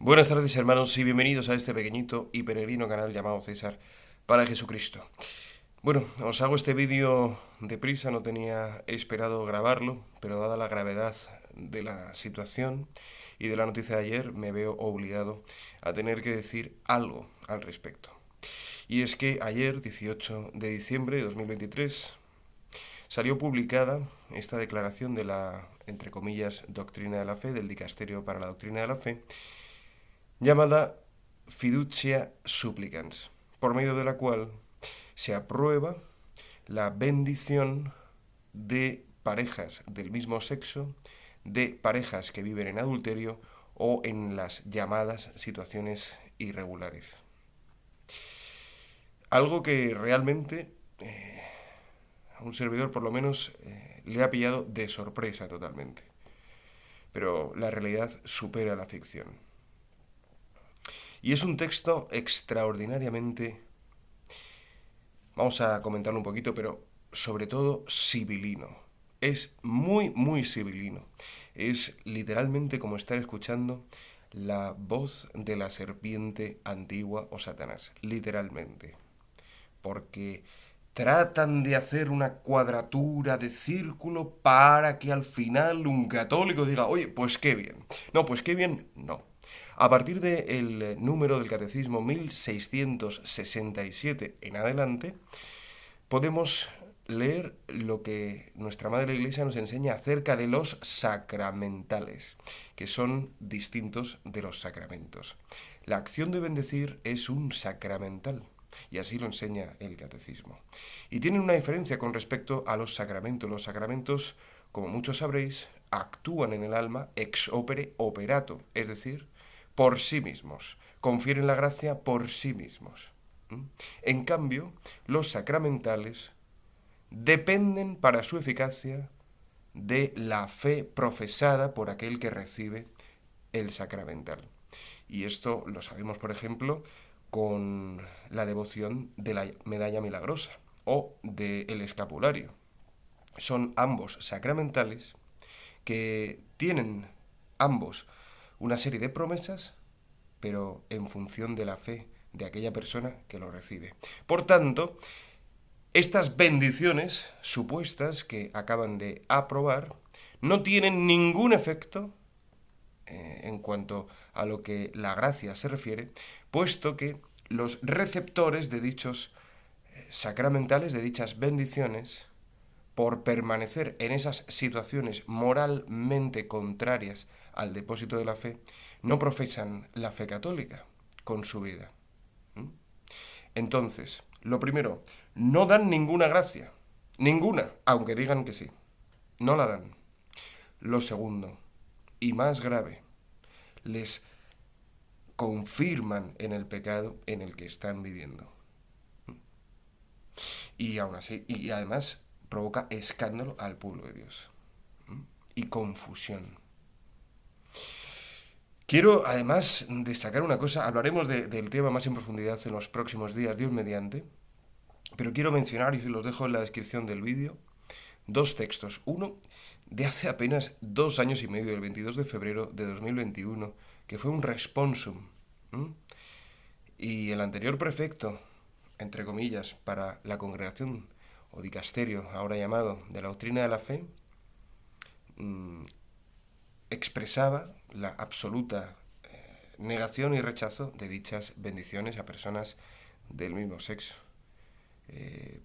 Buenas tardes, hermanos, y bienvenidos a este pequeñito y peregrino canal llamado César para Jesucristo. Bueno, os hago este vídeo deprisa, no tenía esperado grabarlo, pero dada la gravedad de la situación y de la noticia de ayer, me veo obligado a tener que decir algo al respecto. Y es que ayer, 18 de diciembre de 2023, salió publicada esta declaración de la, entre comillas, doctrina de la fe, del Dicasterio para la Doctrina de la Fe, llamada Fiducia Supplicans, por medio de la cual se aprueba la bendición de parejas del mismo sexo, de parejas que viven en adulterio o en las llamadas situaciones irregulares. Algo que realmente a un servidor por lo menos le ha pillado de sorpresa totalmente. Pero la realidad supera la ficción. Y es un texto extraordinariamente, vamos a comentarlo un poquito, pero sobre todo sibilino. Es muy, muy sibilino. Es literalmente como estar escuchando la voz de la serpiente antigua o Satanás. Literalmente. Porque tratan de hacer una cuadratura de círculo para que al final un católico diga, oye, pues qué bien. No, pues qué bien, no. A partir del número del catecismo 1667 en adelante, podemos leer lo que nuestra Madre Iglesia nos enseña acerca de los sacramentales, que son distintos de los sacramentos. La acción de bendecir es un sacramental, y así lo enseña el catecismo. Y tienen una diferencia con respecto a los sacramentos. Los sacramentos, como muchos sabréis, actúan en el alma ex opere operato, es decir, por sí mismos, confieren la gracia por sí mismos. En cambio, los sacramentales dependen para su eficacia de la fe profesada por aquel que recibe el sacramental. Y esto lo sabemos, por ejemplo, con la devoción de la medalla milagrosa o del escapulario. Son ambos sacramentales que tienen ambos una serie de promesas, pero en función de la fe de aquella persona que lo recibe. Por tanto, estas bendiciones supuestas que acaban de aprobar no tienen ningún efecto en cuanto a lo que la gracia se refiere, puesto que los receptores de dichos sacramentales, de dichas bendiciones, por permanecer en esas situaciones moralmente contrarias al depósito de la fe, no profesan la fe católica con su vida. Entonces, lo primero, no dan ninguna gracia. Ninguna, aunque digan que sí. No la dan. Lo segundo, y más grave, les confirman en el pecado en el que están viviendo. Y aún así, y además provoca escándalo al pueblo de Dios. Y confusión. Quiero además destacar una cosa, hablaremos del tema más en profundidad en los próximos días, Dios mediante, pero quiero mencionar, y se los dejo en la descripción del vídeo, dos textos. Uno de hace apenas 2 años y medio, el 22 de febrero de 2021, que fue un responsum. Y el anterior prefecto, entre comillas, para la congregación o dicasterio, ahora llamado, de la doctrina de la fe, expresaba la absoluta negación y rechazo de dichas bendiciones a personas del mismo sexo.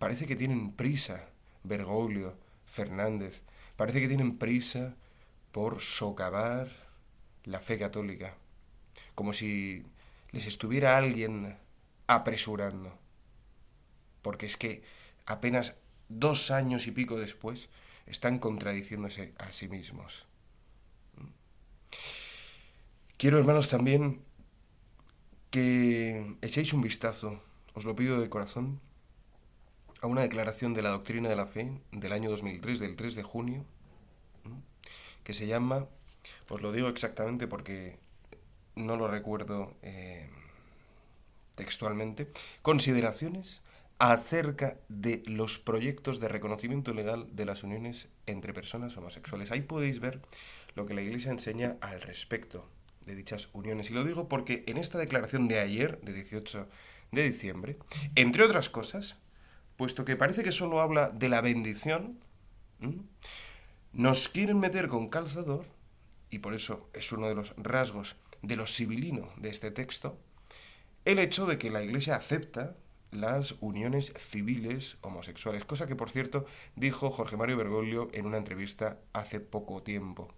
Parece que tienen prisa Bergoglio, Fernández, parece que tienen prisa por socavar la fe católica, como si les estuviera alguien apresurando, porque es que apenas 2 años y pico después están contradiciéndose a sí mismos. Quiero, hermanos, también que echéis un vistazo, os lo pido de corazón, a una declaración de la doctrina de la fe del año 2003, del 3 de junio, que se llama, os lo digo exactamente porque no lo recuerdo textualmente, consideraciones acerca de los proyectos de reconocimiento legal de las uniones entre personas homosexuales. Ahí podéis ver lo que la Iglesia enseña al respecto de dichas uniones. Y lo digo porque en esta declaración de ayer, de 18 de diciembre, entre otras cosas, puesto que parece que solo habla de la bendición, ¿m?, nos quieren meter con calzador, y por eso es uno de los rasgos de lo sibilino de este texto, el hecho de que la Iglesia acepta las uniones civiles homosexuales, cosa que, por cierto, dijo Jorge Mario Bergoglio en una entrevista hace poco tiempo.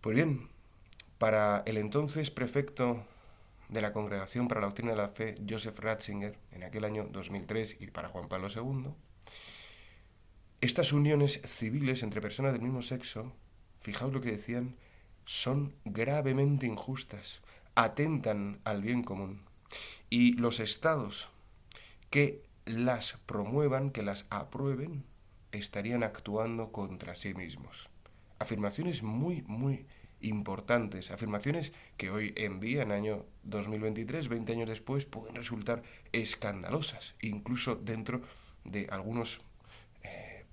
Pues bien, para el entonces prefecto de la Congregación para la Doctrina de la Fe, Joseph Ratzinger, en aquel año 2003, y para Juan Pablo II, estas uniones civiles entre personas del mismo sexo, fijaos lo que decían, son gravemente injustas, atentan al bien común. Y los estados que las promuevan, que las aprueben, estarían actuando contra sí mismos. Afirmaciones muy, muy importantes, afirmaciones que hoy en día, en año 2023, 20 años después, pueden resultar escandalosas, incluso dentro de algunos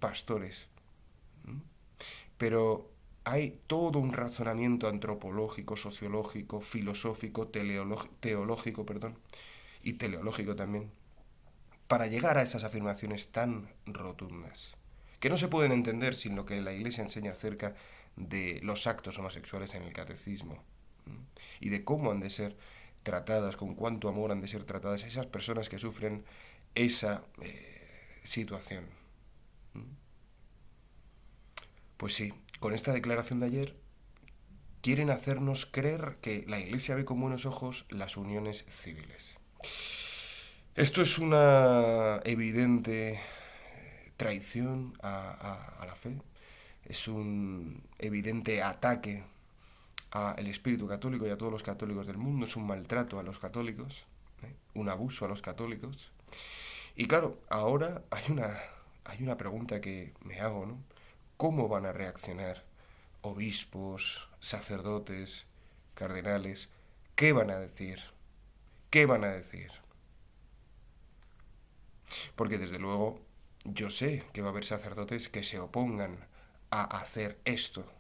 pastores. Pero hay todo un razonamiento antropológico, sociológico, filosófico, teológico, y teleológico también, para llegar a esas afirmaciones tan rotundas, que no se pueden entender sin lo que la Iglesia enseña acerca de los actos homosexuales en el catecismo, y de cómo han de ser tratadas, con cuánto amor han de ser tratadas esas personas que sufren esa situación. Pues sí, con esta declaración de ayer quieren hacernos creer que la Iglesia ve con buenos ojos las uniones civiles. Esto es una evidente traición a la fe, es un evidente ataque al espíritu católico y a todos los católicos del mundo, es un maltrato a los católicos, un abuso a los católicos. Y claro, ahora hay una pregunta que me hago, ¿no? ¿Cómo van a reaccionar obispos, sacerdotes, cardenales? ¿Qué van a decir? ¿Qué van a decir? Porque desde luego yo sé que va a haber sacerdotes que se opongan a hacer esto.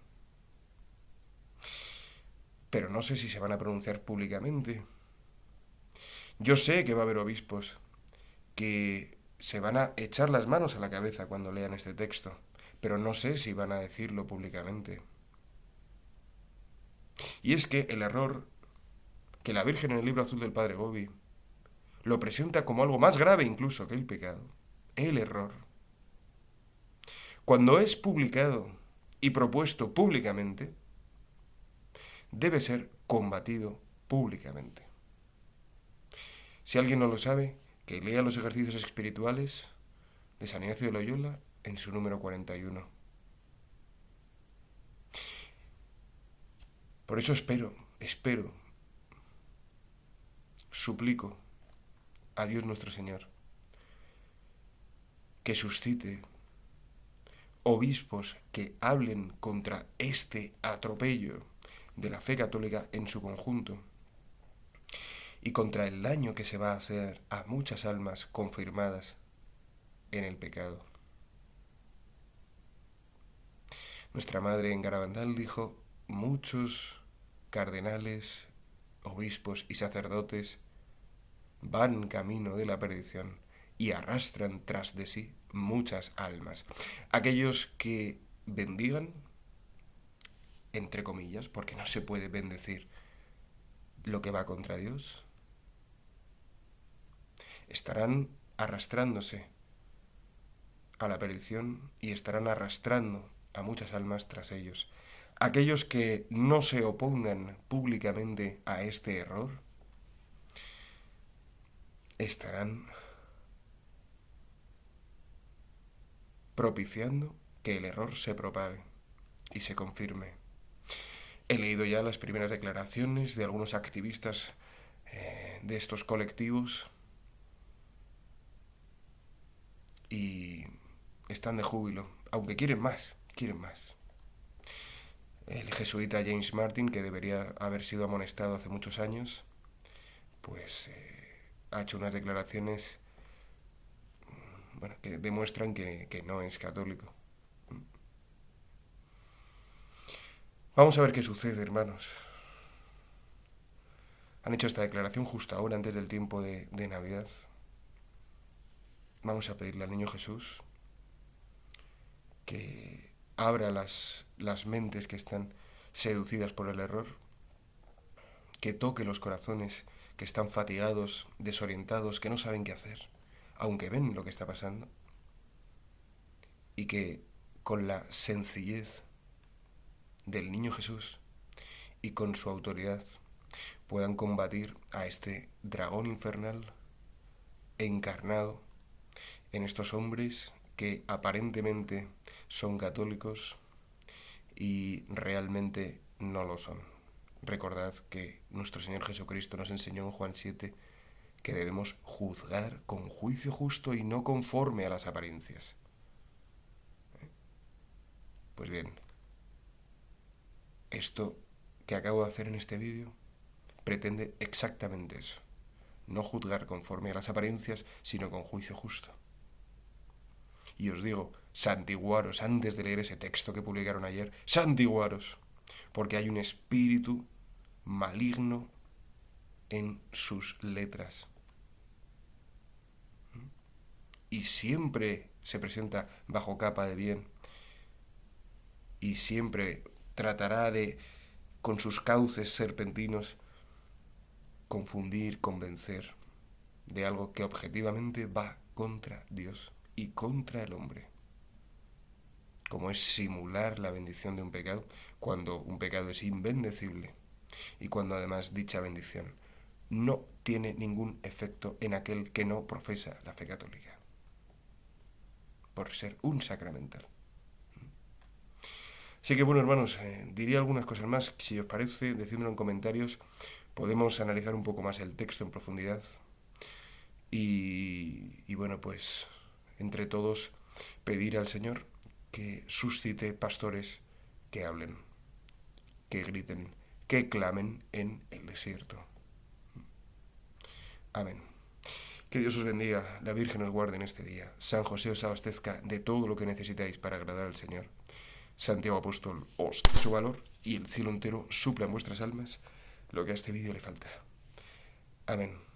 Pero no sé si se van a pronunciar públicamente. Yo sé que va a haber obispos que se van a echar las manos a la cabeza cuando lean este texto, pero no sé si van a decirlo públicamente. Y es que el error que la Virgen en el libro azul del Padre Gobi lo presenta como algo más grave incluso que el pecado, el error, cuando es publicado y propuesto públicamente, debe ser combatido públicamente. Si alguien no lo sabe, que lea los ejercicios espirituales de San Ignacio de Loyola en su número 41. Por eso espero, suplico a Dios nuestro Señor que suscite obispos que hablen contra este atropello de la fe católica en su conjunto y contra el daño que se va a hacer a muchas almas confirmadas en el pecado. Nuestra madre en Garabandal dijo: muchos cardenales, obispos y sacerdotes van camino de la perdición y arrastran tras de sí muchas almas. Aquellos que bendigan, entre comillas, porque no se puede bendecir lo que va contra Dios, estarán arrastrándose a la perdición y estarán arrastrando a muchas almas tras ellos. Aquellos que no se opongan públicamente a este error estarán propiciando que el error se propague y se confirme. He leído ya las primeras declaraciones de algunos activistas de estos colectivos y están de júbilo, aunque quieren más. El jesuita James Martin, que debería haber sido amonestado hace muchos años, pues ha hecho unas declaraciones que demuestran que no es católico. Vamos a ver qué sucede, hermanos. han hecho esta declaración justo ahora, antes del tiempo de Navidad. Vamos a pedirle al Niño Jesús que abra las mentes que están seducidas por el error, que toque los corazones que están fatigados, desorientados, que no saben qué hacer, aunque ven lo que está pasando, y que con la sencillez del Niño Jesús y con su autoridad puedan combatir a este dragón infernal encarnado en estos hombres que aparentemente son católicos y realmente no lo son. Recordad que nuestro Señor Jesucristo nos enseñó en Juan 7 que debemos juzgar con juicio justo y no conforme a las apariencias. Pues bien, esto que acabo de hacer en este vídeo pretende exactamente eso. No juzgar conforme a las apariencias, sino con juicio justo. Y os digo, santiguaros, antes de leer ese texto que publicaron ayer, santiguaros, porque hay un espíritu maligno en sus letras. Y siempre se presenta bajo capa de bien, y siempre tratará de, con sus cauces serpentinos, confundir, convencer de algo que objetivamente va contra Dios y contra el hombre, como es simular la bendición de un pecado cuando un pecado es inbendecible y cuando además dicha bendición no tiene ningún efecto en aquel que no profesa la fe católica, por ser un sacramental. Así que bueno, hermanos, diría algunas cosas más. Si os parece, decídmelo en comentarios. Podemos analizar un poco más el texto en profundidad. Y bueno, pues entre todos pedir al Señor que suscite pastores que hablen, que griten, que clamen en el desierto. Amén. Que Dios os bendiga, la Virgen os guarde en este día. San José os abastezca de todo lo que necesitáis para agradar al Señor. Santiago Apóstol os dé su valor y el cielo entero supla en vuestras almas lo que a este vídeo le falta. Amén.